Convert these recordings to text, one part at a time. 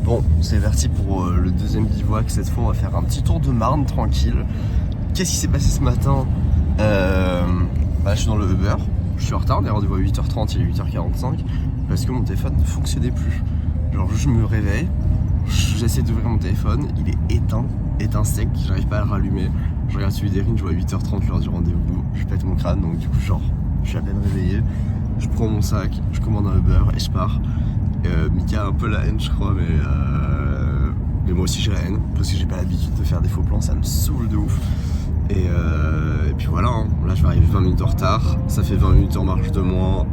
Bon, c'est parti pour le deuxième bivouac. Cette fois, on va faire un petit tour de Marne tranquille. Qu'est-ce qui s'est passé ce matin? Je suis dans le Uber. Je suis en retard, on est rendez-vous à 8h30, il est 8h45 parce que mon téléphone ne fonctionnait plus. Genre, je me réveille, j'essaie d'ouvrir mon téléphone, il est éteint sec, j'arrive pas à le rallumer. Je regarde celui d'Erin, je vois 8h30 l'heure du rendez-vous, je pète mon crâne, donc du coup, genre, je suis à peine réveillé. Je prends mon sac, je commande un Uber et je pars. Mika a un peu la haine, je crois, mais moi aussi j'ai la haine parce que j'ai pas l'habitude de faire des faux plans, ça me saoule de ouf. Et puis voilà, hein. Là je vais arriver 20 minutes en retard, ça fait 20 minutes en marche de moins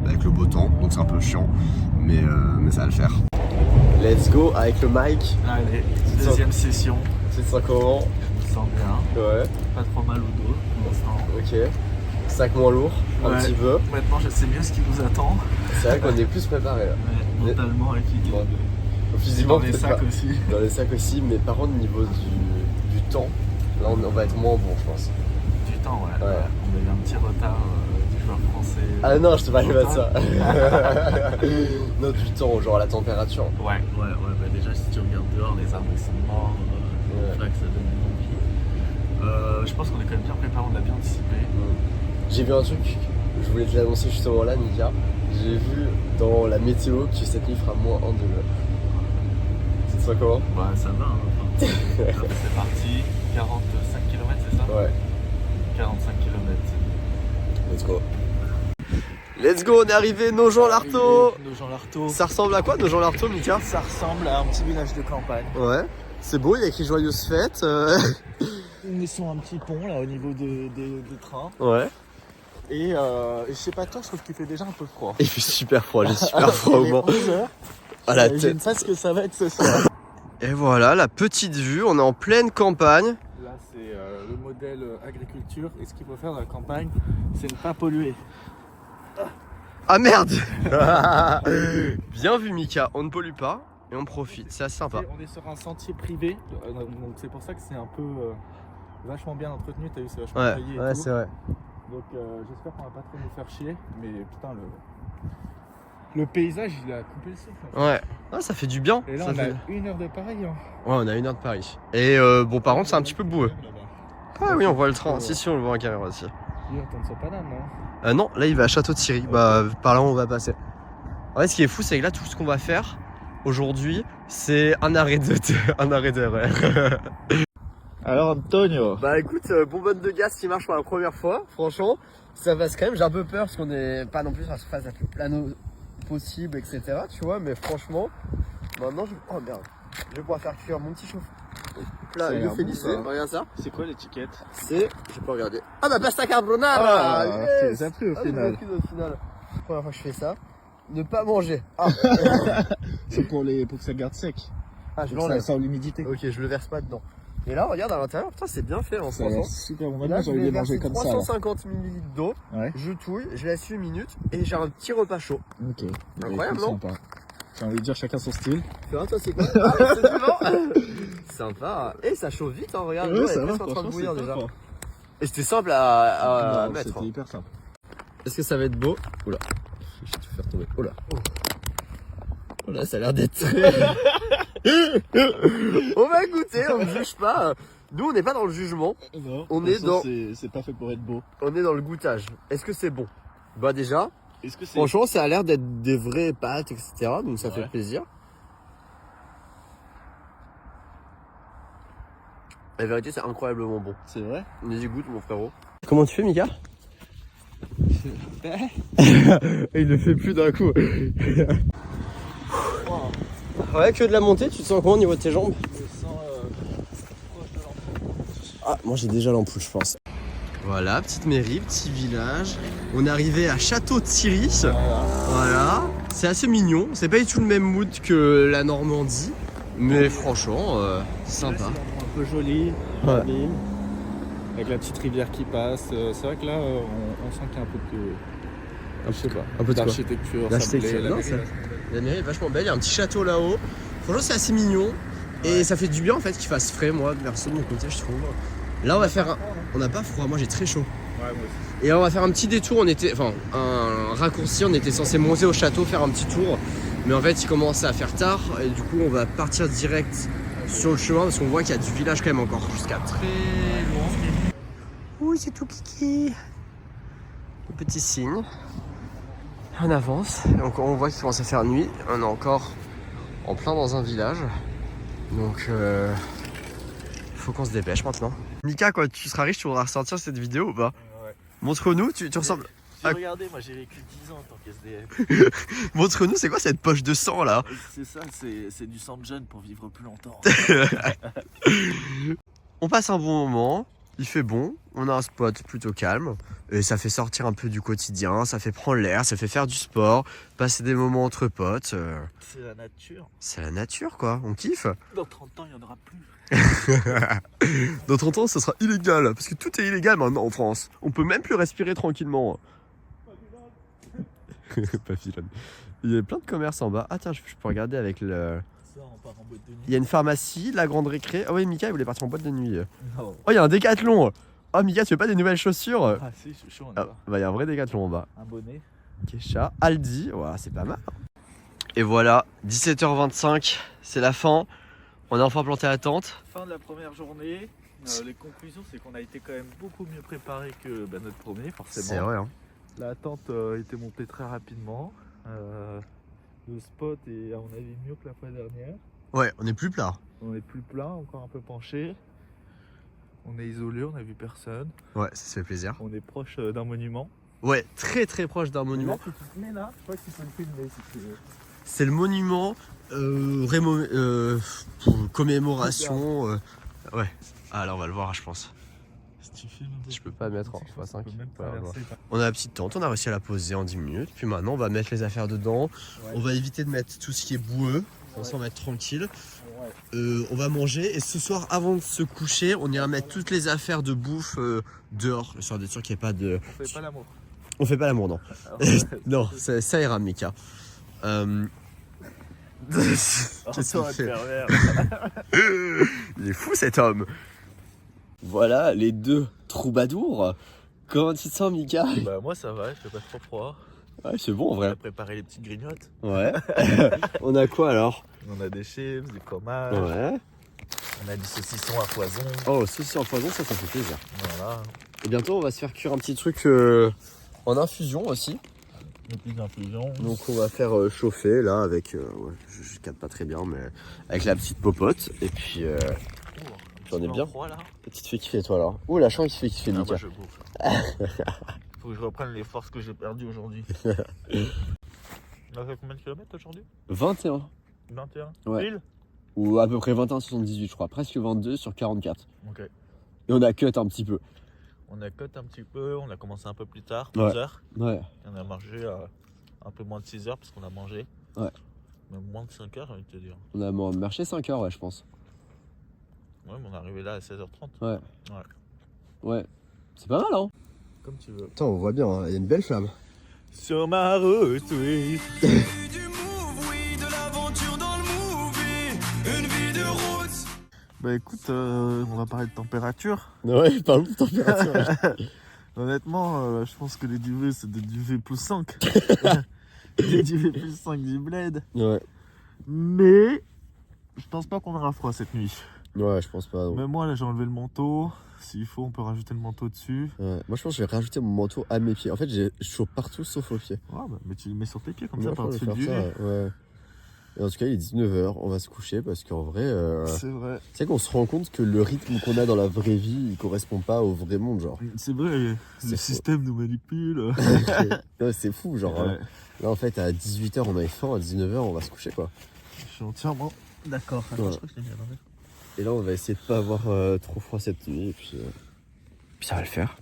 avec le beau temps, donc c'est un peu chiant, mais ça va le faire. Let's go avec le mic. Allez, deuxième session. Tu te sens comment? Je me sens bien, Ouais. pas trop mal au dos pour l'instant. Ok. Sac moins lourd, un petit peu. Maintenant je sais mieux ce qui nous attend. C'est vrai qu'on est plus préparé là. Ouais, mentalement et physiquement. Physiquement, dans les sacs aussi. Dans les sacs aussi, mais par contre au niveau du temps, là on va être moins bon je pense. Du temps, ouais. On a eu un petit retard du joueur français. Ah non, je te parlais pas de ça. Non, du temps, genre la température. Ouais, bah déjà si tu regardes dehors, les arbres ils sont morts, les flaques ça donne envie. Je pense qu'on est quand même bien préparé, on l'a bien anticipé. J'ai vu un truc, je voulais te l'annoncer justement là, Mika. J'ai vu dans la météo que cette nuit fera moins 1 degré. C'est ça comment? Bah ça va, hein. C'est parti, 45 km c'est ça? Ouais. 45 km. Let's go. Let's go, on est arrivé, Nogent-l'Artaud. Nogent-l'Artaud. Ça ressemble à quoi, Nogent-l'Artaud, Mika? Ça ressemble à un petit village de campagne. Ouais. C'est beau, il y a écrit Joyeuse Fête. Ils sont un petit pont là au niveau des trains. Ouais. Et je sais pas toi, je trouve qu'il fait déjà un peu froid. Il fait super froid, j'ai super froid au moment. 11h. À la tête. J'imagine pas ce que ça va être ce soir. Et voilà, la petite vue, on est en pleine campagne. Là c'est le modèle agriculture et ce qu'il faut faire dans la campagne, c'est ne pas polluer. Ah merde. Bien vu Mika, on ne pollue pas et on profite, c'est assez sympa. On est sur un sentier privé, donc c'est pour ça que c'est un peu vachement bien entretenu, t'as vu, c'est vachement taillé et tout. c'est vrai. Donc j'espère qu'on va pas trop nous faire chier, mais putain le paysage il a coupé le souffle. Ouais, ah, ça fait du bien. Et là ça on fait... a 1 heure de Paris. Hein. Ouais, on a 1 heure de Paris. Et bon, par contre, c'est un petit peu boueux. Ah oui, on voit le train. Si, on le voit en caméra aussi. Il retourne sur Paname, non? Non, là il va à Château-Thierry. Bah, par là on va passer. En fait, ce qui est fou, c'est que là, tout ce qu'on va faire aujourd'hui, c'est un arrêt de RER. Alors Antonio. Bah écoute, bonbonne de gaz qui marche pour la première fois, franchement, ça passe quand même. J'ai un peu peur parce qu'on est pas non plus sur la surface la plus plano possible, etc. Tu vois, mais franchement, maintenant oh merde, je vais pouvoir faire cuire mon petit chauffe. Là, il fait lycée, regarde ça. C'est quoi l'étiquette? C'est, je peux regarder. Ah bah pasta carbonara. Yes. Ça a plu au final. Première fois que je fais ça. Ne pas manger. Ah. C'est pour que ça garde sec. Ah, je pour que ça sort l'humidité. Ok, je le verse pas dedans. Et là, regarde à l'intérieur, putain, c'est bien fait en Ça a l'air super bon. Là, J'ai envie de manger comme ça. 350 ml d'eau, Ouais. je touille, je laisse 8 minutes et j'ai un petit repas chaud. Ok. Incroyable, non? Sympa. J'ai envie de dire chacun son style. Toi, c'est quoi? Ah, c'est vivant. Sympa. Et ça chauffe vite, hein, regarde. Ouais, l'eau ça est va, presque en train de bouillir déjà. franchement, Et c'était simple à Non, mettre. C'était hyper simple. Est-ce que ça va être beau? Oula. Je vais tout faire tomber. Oula. Oula, ça a l'air d'être très... On va goûter, on ne juge pas. Nous, on n'est pas dans le jugement. Non, On est dans... C'est pas fait pour être beau. On est dans le goûtage. Est-ce que c'est bon? Bah déjà, Est-ce que c'est... franchement, ça a l'air d'être des vraies pâtes, etc. Donc ça fait plaisir. La vérité, c'est incroyablement bon. C'est vrai? Vas-y, goûte, mon frérot. Comment tu fais, Mika? Il le fait plus d'un coup. Ouais, que de la montée, tu te sens comment au niveau de tes jambes? Je me sens proche de l'enfant. Ah, moi j'ai déjà l'ampoule, je pense. Voilà, petite mairie, petit village. On est arrivé à Château-Thierry. Voilà. C'est assez mignon. C'est pas du tout le même mood que la Normandie. Mais franchement, c'est sympa. Un peu joli, Ouais. ville, avec la petite rivière qui passe. C'est vrai que là, on sent qu'il y a un peu de... Je sais pas. Un peu de quoi? d'architecture. L'architecture, non, ça... La mairie est vachement belle, il y a un petit château là-haut. Franchement, c'est assez mignon. Et ça fait du bien en fait qu'il fasse frais, moi, perso de mon côté, je trouve. Là, on va faire un... On n'a pas froid, moi j'ai très chaud. Ouais, moi aussi. Et on va faire un petit détour, un raccourci, on était censé monter au château, faire un petit tour. Mais en fait il commence à faire tard et du coup on va partir direct sur le chemin parce qu'on voit qu'il y a du village quand même encore jusqu'à très loin. Oui c'est tout kiki. Le petit signe. On avance, donc on voit qu'il commence à faire nuit, on est encore en plein dans un village. Donc faut qu'on se dépêche maintenant. Mika, quand tu seras riche, tu voudras ressortir cette vidéo ou pas? Ouais. Montre-nous, tu ressembles. Regardez, moi j'ai vécu 10 ans en tant qu'SDF. Montre-nous, c'est quoi cette poche de sang là? C'est ça, c'est du sang de jeune pour vivre plus longtemps. On passe un bon moment, il fait bon, on a un spot plutôt calme. Et ça fait sortir un peu du quotidien, ça fait prendre l'air, ça fait faire du sport, passer des moments entre potes. C'est la nature. C'est la nature quoi, on kiffe. Dans 30 ans, il n'y en aura plus. Dans 30 ans, ça sera illégal, parce que tout est illégal maintenant en France. On peut même plus respirer tranquillement. Papillon. Il y a plein de commerces en bas. Ah tiens, je peux regarder avec le... Ça, on part en boîte de nuit. Il y a une pharmacie, la grande récré. Ah ouais, Mika, il voulait partir en boîte de nuit. Non. Oh, il y a un décathlon. Oh, Mika, tu veux pas des nouvelles chaussures? Ah si, je suis chaud, on y Ah, va. bah, il y a un vrai décathlon en bas. Un bonnet. Kesha, Aldi, ouais, c'est pas mal. Et voilà, 17h25, c'est la fin. On a enfin planté la tente. Fin de la première journée. Les conclusions, c'est qu'on a été quand même beaucoup mieux préparé que notre premier, forcément. C'est vrai, hein. La tente était montée très rapidement. Le spot est à mon avis mieux que la fois dernière. Ouais, on est plus plat. On est plus plein, encore un peu penché. On est isolé, on n'a vu personne. Ouais, ça fait plaisir. On est proche d'un monument. Ouais, très très proche d'un monument. Là, tu te mets là, je crois que tu peux le filmer si tu veux. C'est le monument pour commémoration. Ouais. Ah là on va le voir je pense. Si tu filmes un peu. Je peux pas mettre en x5. Tu peux même Ouais, ouais. traverser. On a la petite tente, on a réussi à la poser en 10 minutes. Puis maintenant on va mettre les affaires dedans. Ouais. On va éviter de mettre tout ce qui est boueux. Comme ça on va être tranquille. Ouais. On va manger et ce soir avant de se coucher on ira mettre toutes les affaires de bouffe dehors. Histoire d'être sûr qu'il n'y ait pas de... On fait pas l'amour. On fait pas l'amour non. Alors, Non, ça ira Mika. Qu'est-ce qu'il fait? Il est fou cet homme. Voilà les deux troubadours. Comment tu te sens Mika? Bah moi ça va, il fait pas trop froid. Ouais c'est bon en On vrai. a préparé les petites grignottes. Ouais. On a quoi alors? On a des chips, du fromage. Ouais. On a du saucisson à foison. Oh saucisson en poison ça fait plaisir. Voilà. Et bientôt on va se faire cuire un petit truc en infusion aussi. Une petite infusion. Donc on va faire chauffer là avec, ouais, je capte pas très bien mais avec la petite popote et puis j'en ai bien. Froid, là. Petite fée kiffer toi là. Oh la chambre qui fait kiffer Ah, Mika. moi je bouffe. Faut que je reprenne les forces que j'ai perdues aujourd'hui. On a fait combien de kilomètres aujourd'hui? 21. 21. Ouais. Pile. Ou à peu près 21,78 je crois, presque 22 sur 44. Ok. Et on a cut un petit peu. On a cut un petit peu, on a commencé un peu plus tard, Ouais. 12h. Ouais. Et on a marché un peu moins de 6h parce qu'on a mangé. Ouais. Même moins de 5h, j'ai envie de te dire. On a marché 5 heures ouais je pense. Ouais, mais on est arrivé là à 16h30. Ouais. Ouais. Ouais. C'est pas mal hein. Comme tu veux. Attends on voit bien, hein. Il y a une belle flamme. Sur ma route, oui. Du move, oui, de l'aventure dans le movie, une vie de route. Bah écoute, on va parler de température. Ouais, parle de température. Honnêtement, je pense que les duvets, c'est des duvets plus 5. Des duvets plus 5 du bled. Ouais. Mais je pense pas qu'on aura froid cette nuit. Ouais, je pense pas. Non. Même moi, là, j'ai enlevé le manteau. S'il faut, on peut rajouter le manteau dessus. Ouais. Moi je pense que je vais rajouter mon manteau à mes pieds. En fait j'ai chaud partout sauf aux pieds. Ouais, bah, mais tu le mets sur tes pieds comme Moi, ça, je par-dessus vais le faire duvet. ça, ouais. Et en tout cas il est 19h, on va se coucher parce qu'en vrai... C'est vrai. Tu sais qu'on se rend compte que le rythme qu'on a dans la vraie vie, il correspond pas au vrai monde, genre. C'est vrai, C'est le faux. système nous manipule. Ouais, c'est fou, genre. Ouais. Là, en fait, à 18h, on avait faim, à 19h, on va se coucher, quoi. Je suis entièrement d'accord. Attends, Ouais. je crois que je l'ai mis à l'envers. Et là, on va essayer de pas avoir trop froid cette nuit, et puis ça va le faire.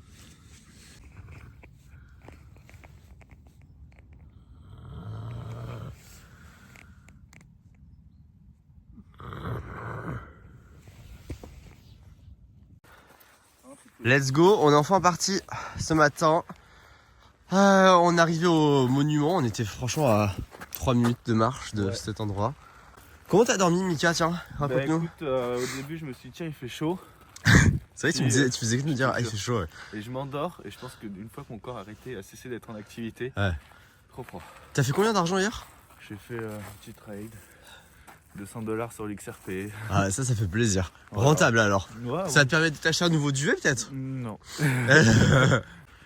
Let's go, on est enfin parti ce matin. On est arrivé au monument, on était franchement à 3 minutes de marche de Ouais. cet endroit. Comment t'as dormi Mika, tiens, Bah, raconte-nous. écoute, au début, je me suis dit, tiens, il fait chaud. C'est vrai que tu faisais que nous dire, ah il fait chaud. Ouais. Et je m'endors. Et je pense qu'une fois que mon corps a cessé d'être en activité, Ouais. trop froid. T'as fait combien d'argent hier? Je J'ai fait un petit trade. 200$ sur l'XRP. Ah, ça fait plaisir. Voilà. Rentable alors. Ouais, Ça va te permettre de t'acheter un nouveau duvet peut-être? Non.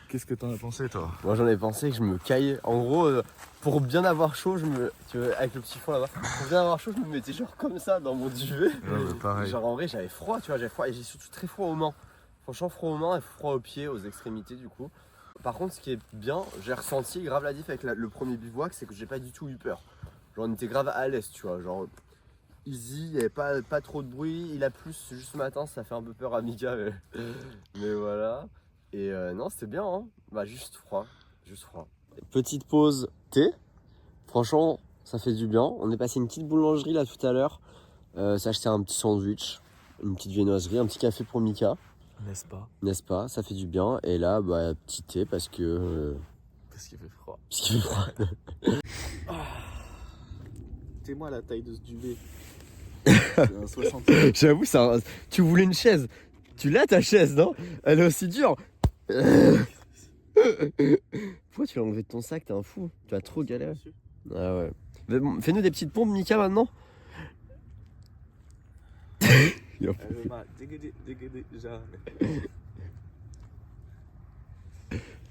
Qu'est-ce que t'en as pensé toi? Moi j'en ai pensé que je me caillais. En gros, pour bien avoir chaud, tu vois, avec le petit fond là-bas, pour bien avoir chaud, je me mettais genre comme ça dans mon duvet. Ouais, pareil. Genre en vrai, j'avais froid, tu vois, j'avais froid et j'ai surtout très froid aux mains. Franchement, froid aux mains et froid aux pieds, aux extrémités du coup. Par contre, ce qui est bien, j'ai ressenti grave la diff avec le premier bivouac, c'est que j'ai pas du tout eu peur. Genre on était grave à l'aise, tu vois, genre easy, il n'y avait pas trop de bruit, il a plu juste ce matin, ça fait un peu peur à Mika, mais voilà. Et non, c'était bien, hein. Bah juste froid. Petite pause thé, franchement, ça fait du bien. On est passé une petite boulangerie là tout à l'heure, s'acheter un petit sandwich, une petite viennoiserie, un petit café pour Mika. N'est-ce pas? Ça fait du bien. Et là, bah, petit thé parce que... Parce qu'il fait froid. Parce qu'il fait froid. T'es-moi la taille de ce duvet. C'est un 60. J'avoue, tu voulais une chaise. Tu l'as ta chaise, non? Elle est aussi dure. Pourquoi tu l'as enlevé de ton sac? T'es un fou. Tu as trop galéré. Ah ouais. Mais bon, fais-nous des petites pompes, Mika, maintenant.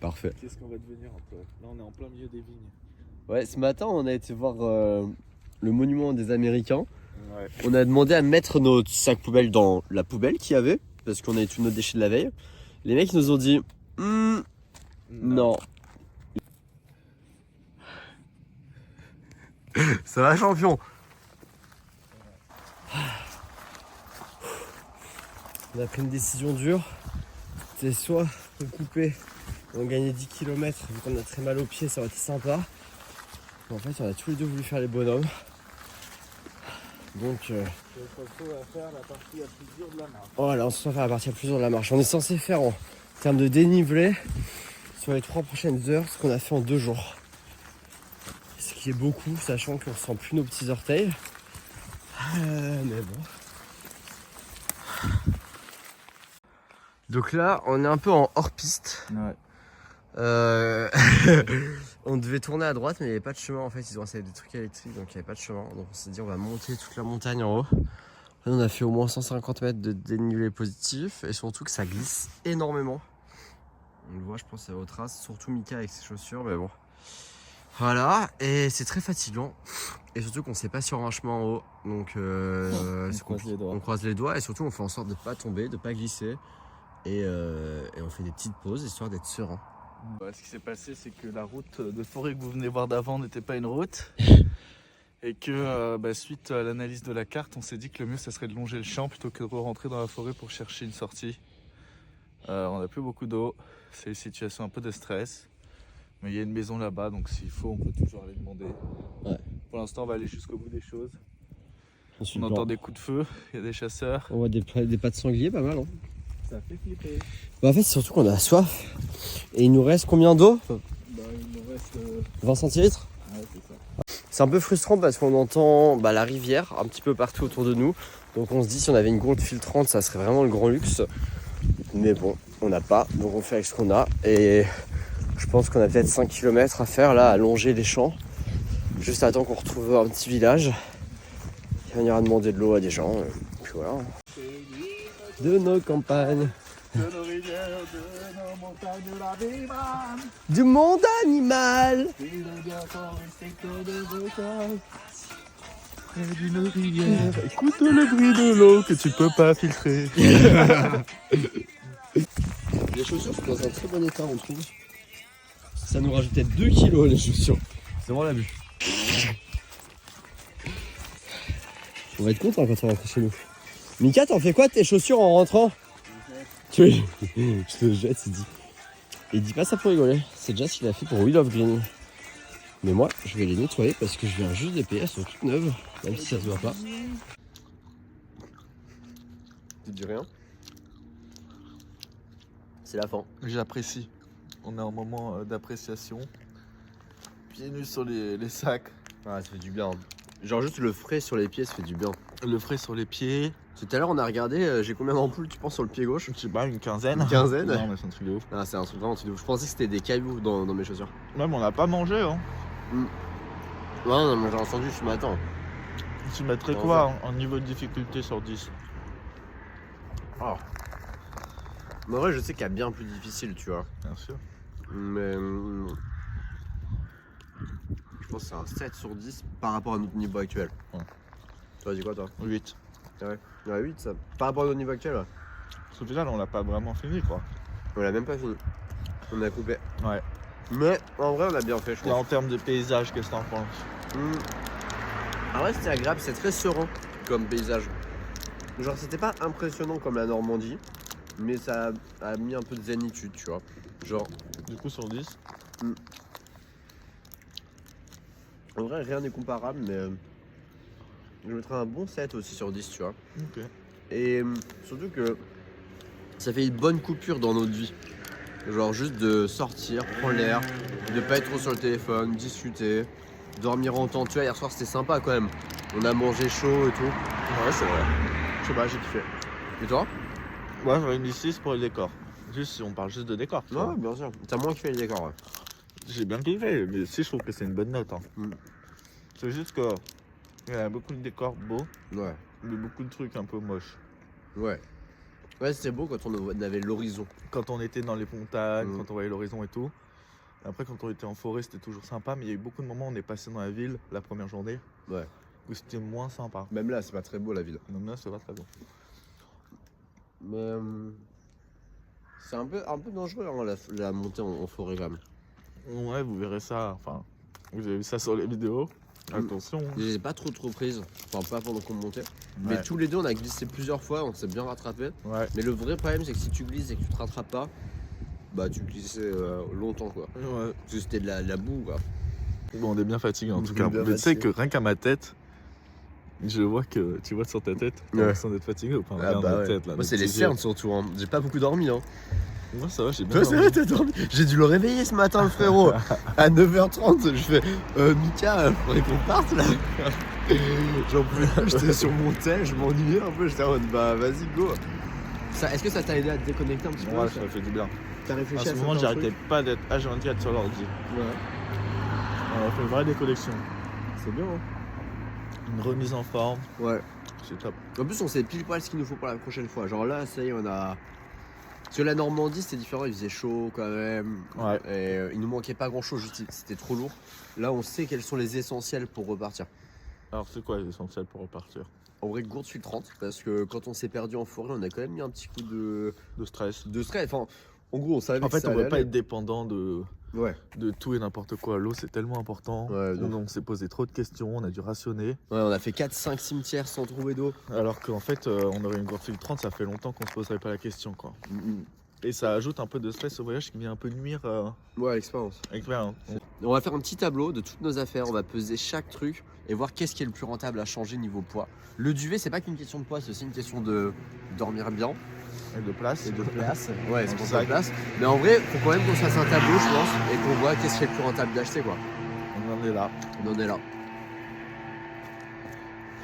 Parfait. Qu'est-ce qu'on va devenir un peu? Là, on est en plein milieu des vignes. Ouais, ce matin, on a été voir le monument des Américains. Ouais. On a demandé à mettre nos sacs poubelles dans la poubelle qu'il y avait, parce qu'on avait tous nos déchets de la veille. Les mecs nous ont dit non. Ça va, champion? On a pris une décision dure. C'est soit on coupait, on gagnait 10 km, vu qu'on a très mal aux pieds, ça aurait été sympa. Mais en fait, on a tous les deux voulu faire les bonhommes. Donc, On se retrouve à faire la partie la plus dure de la marche. voilà, on se retrouve à faire la partie la plus dure de la marche. On est censé faire en termes de dénivelé sur les 3 prochaines heures ce qu'on a fait en 2 jours. Ce qui est beaucoup, sachant qu'on sent plus nos petits orteils. Mais bon. Donc là, on est un peu en hors-piste. Ouais. On devait tourner à droite, mais il n'y avait pas de chemin. En fait, ils ont installé des trucs électriques, donc il n'y avait pas de chemin. Donc on s'est dit, on va monter toute la montagne en haut. Là, on a fait au moins 150 mètres de dénivelé positif, et surtout que ça glisse énormément. On le voit, je pense, à vos traces, surtout Mika avec ses chaussures, mais bon. Voilà, et c'est très fatigant. Et surtout qu'on ne sait pas sur un chemin en haut. Donc on croise les doigts. On croise les doigts, et surtout on fait en sorte de ne pas tomber, de ne pas glisser. Et on fait des petites pauses histoire d'être serein. Ouais, ce qui s'est passé, c'est que la route de forêt que vous venez voir d'avant n'était pas une route. Et que suite à l'analyse de la carte, on s'est dit que le mieux, ça serait de longer le champ plutôt que de rentrer dans la forêt pour chercher une sortie. On n'a plus beaucoup d'eau. C'est une situation un peu de stress. Mais il y a une maison là-bas, donc s'il faut, on peut toujours aller demander. Ouais. Pour l'instant, on va aller jusqu'au bout des choses. Ensuite, On entend des coups de feu, il y a des chasseurs. on voit des pattes sangliers, pas mal. Hein. Ça fait flipper. Bah en fait, c'est surtout qu'on a soif. Et il nous reste combien d'eau? Il nous reste 20 centilitres. Ouais, c'est ça. C'est un peu frustrant parce qu'on entend la rivière un petit peu partout autour de nous. Donc on se dit si on avait une gourde filtrante, ça serait vraiment le grand luxe. Mais bon, on n'a pas, donc on fait avec ce qu'on a. Et je pense qu'on a peut-être 5 km à faire là, à longer les champs. Juste à temps qu'on retrouve un petit village. Et on ira demander de l'eau à des gens. Et puis voilà. De nos campagnes. De nos rivières, de nos montagnes, la vivane. Du monde animal. Près d'une rivière, écoute le bruit de l'eau que tu peux pas filtrer. Les chaussures sont dans un très bon état, on trouve. Ça nous rajoute peut-être 2 kilos les chaussures. C'est vraiment l'abus. On va être content quand on rentre chez nous. Mika, t'en fais quoi de tes chaussures en rentrant? Je te jette, il dit. Il dit pas ça pour rigoler. C'est déjà ce qu'il a fait pour Wheel of Green. Mais moi, je vais les nettoyer parce que je viens juste des payer, elles sont toutes neuves, même si ça se voit pas. Tu dis rien? C'est la fin. J'apprécie. On est en moment d'appréciation. Pieds nus sur les sacs. Ah, ça fait du bien. Genre juste le frais sur les pieds, ça fait du bien. Le frais sur les pieds. Tout à l'heure, on a regardé, j'ai combien d'ampoules tu penses sur le pied gauche? Je sais pas, une quinzaine. Une quinzaine? Non, mais c'est un truc de ouf. Ah, c'est un truc vraiment de ouf. Je pensais que c'était des cailloux dans mes chaussures. Même on n'a pas mangé, hein. Non, mais j'ai entendu ce matin. Tu mettrais Non, quoi en niveau de difficulté sur 10? Oh. Mais en vrai, je sais qu'il y a bien plus difficile, tu vois. Bien sûr. Mais je pense que c'est un 7 sur 10 par rapport à notre niveau actuel. Ouais. Tu as dit quoi, toi? 8. Ouais, 8 ça. Par rapport à notre niveau actuel, ouais. Au final, on l'a pas vraiment fini, quoi. On l'a même pas fini. On a coupé. Ouais. Mais en vrai, on a bien fait, je Et crois. en termes de paysage, qu'est-ce que t'en penses? En vrai, c'était agréable, c'est très serein comme paysage. Genre, c'était pas impressionnant comme la Normandie, mais ça a mis un peu de zénitude, tu vois. Genre, Du coup, sur 10? en vrai, rien n'est comparable, mais je mettrais un bon 7 aussi sur 10, tu vois. Ok. Et surtout que ça fait une bonne coupure dans notre vie. Genre, juste de sortir, prendre l'air, de pas être trop sur le téléphone, discuter, dormir en temps. Tu vois, hier soir, c'était sympa quand même. On a mangé chaud et tout. Ouais, c'est vrai. Je sais pas, j'ai kiffé. Et toi? Ouais, j'aurais mis 6 pour le décor. Juste si on parle juste de décor. tu vois. Ouais, bien sûr. T'as moins kiffé les décors, ouais. J'ai bien kiffé, mais si je trouve que c'est une bonne note. Hein. Mm. C'est juste que il y a beaucoup de décors beaux, Ouais. mais beaucoup de trucs un peu moches. Ouais. Ouais, c'était beau quand on avait l'horizon. Quand on était dans les montagnes, Mm. quand on voyait l'horizon et tout. Après, quand on était en forêt, c'était toujours sympa, mais il y a eu beaucoup de moments où on est passé dans la ville la première journée Ouais. où c'était moins sympa. Même là, c'est pas très beau la ville. Donc là, c'est pas très bon. Mais c'est un peu dangereux hein, la montée en forêt quand même. Ouais, vous verrez ça. Enfin, vous avez vu ça sur les vidéos. Attention. Je les ai pas trop prises, enfin pas pendant qu'on montait. Mais Ouais. tous les deux, on a glissé plusieurs fois, on s'est bien rattrapé. Ouais. Mais le vrai problème, c'est que si tu glisses et que tu te rattrapes pas, bah tu glissais longtemps quoi. Ouais. Parce que c'était de la boue quoi. Bon, on est bien fatigué en On tout est cas. bien Mais tu sais fatigué. que rien qu'à ma tête, je vois que tu vois sur ta tête, t'as Ouais. l'impression d'être fatigué ou pas? Regarde ma tête là. Moi les c'est les petits yeux. cernes surtout, hein. J'ai pas beaucoup dormi hein. Moi ça va, j'ai bien Toi c'est dormi. vrai, t'as dormi. J'ai dû le réveiller ce matin le frérot. À 9h30, je fais Mika, faudrait qu'on parte là. J'en pouvais plus, j'étais sur mon tel, je m'ennuyais un peu, j'étais en mode bah vas-y go. Est-ce que ça t'a aidé à te déconnecter un petit peu? Ouais, ça fait du bien. T'as À réfléchi ce à moment, certains j'arrêtais pas d'être H24 sur l'ordi. trucs? Ouais, On a fait une vraie déconnexion. c'est bien hein. Une remise en forme, Ouais. c'est top. En plus on sait pile poil ce qu'il nous faut pour la prochaine fois. Genre là, ça y est, on a... Parce que la Normandie c'était différent, il faisait chaud quand même. Ouais. Et il nous manquait pas grand chose, juste c'était trop lourd. Là on sait quels sont les essentiels pour repartir. Alors c'est quoi l'essentiel pour repartir? En vrai, gourde filtrante, parce que quand on s'est perdu en forêt, on a quand même mis un petit coup De stress. de stress. Enfin, en gros, on savait En que fait, ça on allait veut pas aller. être dépendant de Ouais, tout et n'importe quoi. L'eau, c'est tellement important. Ouais, donc. On s'est posé trop de questions, on a dû rationner. ouais, on a fait 4-5 cimetières sans trouver d'eau. Alors qu'en fait, on aurait une gourde filtrante, ça fait longtemps qu'on se poserait pas la question, quoi. Et ça ajoute un peu de stress au voyage qui vient un peu nuire Ouais, l'expérience. avec rien. On va faire un petit tableau de toutes nos affaires, on va peser chaque truc et voir qu'est-ce qui est le plus rentable à changer niveau poids. Le duvet, c'est pas qu'une question de poids, c'est aussi une question de dormir bien Et de place. et de place. Ouais, c'est Dans pour le ça sac. place. Mais en vrai, faut quand même qu'on se fasse un tableau, je pense, et qu'on voit qu'est-ce qui est le plus rentable d'acheter, quoi. On en est là. On en est là.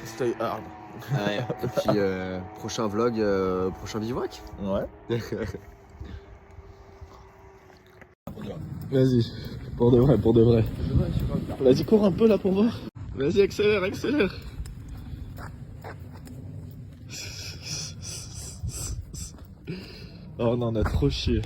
Stay hard. Ouais. Et puis, prochain vlog, prochain bivouac. Ouais. Vas-y, pour de vrai, pour de vrai. Vas-y, cours un peu là pour voir. Vas-y, accélère, accélère. Oh non, on a trop chié.